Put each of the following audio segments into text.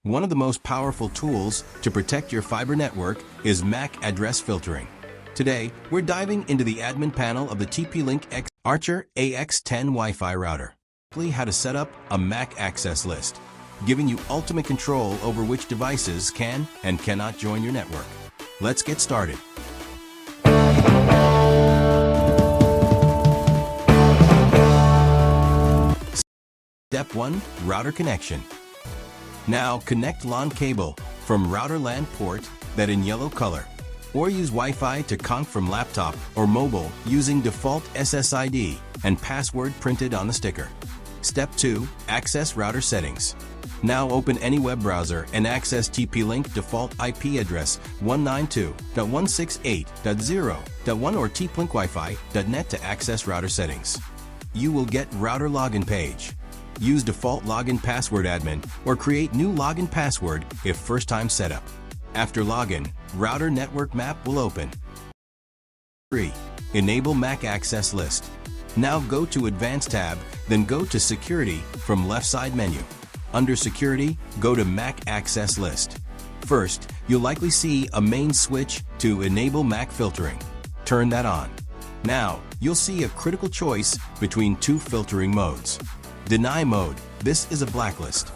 One of the most powerful tools to protect your fiber network is MAC address filtering. Today, we're diving into the admin panel of the TP-link Archer AX10 Wi-Fi router. How to set up a MAC access list, giving you ultimate control over which devices can and cannot join your network. Let's get started. Step 1. Router connection. Now connect LAN cable from router LAN port that in yellow color, or use Wi-Fi to connect from laptop or mobile using default SSID and password printed on the sticker. Step 2. Access router settings. Now open any web browser and access TP-link default IP address 192.168.0.1 or TP-link to access router settings. You will get router login page. Use default login password admin or create new login password if first time setup. After login, router network map will open. 3. Enable MAC access list. Now go to Advanced tab, then go to Security from left side menu. Under Security, go to MAC access list. First, you'll likely see a main switch to enable MAC filtering. Turn that on. Now, you'll see a critical choice between two filtering modes. Deny mode. This is a blacklist.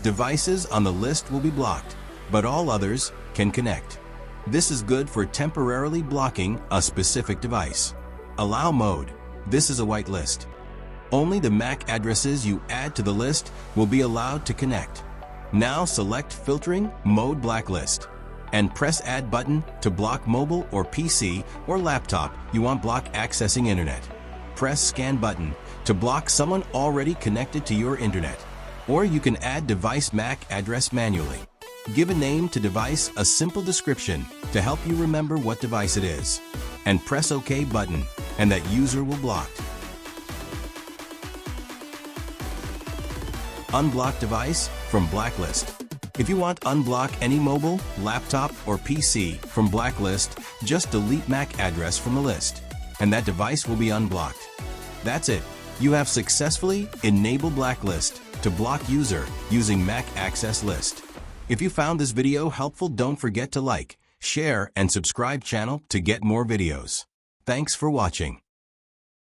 Devices on the list will be blocked, but all others can connect. This is good for temporarily blocking a specific device. Allow mode. This is a whitelist. Only the MAC addresses you add to the list will be allowed to connect. Now select Filtering Mode Blacklist and press Add button to block mobile or PC or laptop you want block accessing internet. Press Scan button to block someone already connected to your internet. Or you can add device MAC address manually. Give a name to device, a simple description to help you remember what device it is. And press OK button, and that user will blocked. Unblock device from blacklist. If you want to unblock any mobile, laptop, or PC from blacklist, just delete MAC address from the list, and that device will be unblocked. That's it. You have successfully enabled blacklist to block user using MAC access list. If you found this video helpful, don't forget to like, share, and subscribe channel to get more videos. Thanks for watching.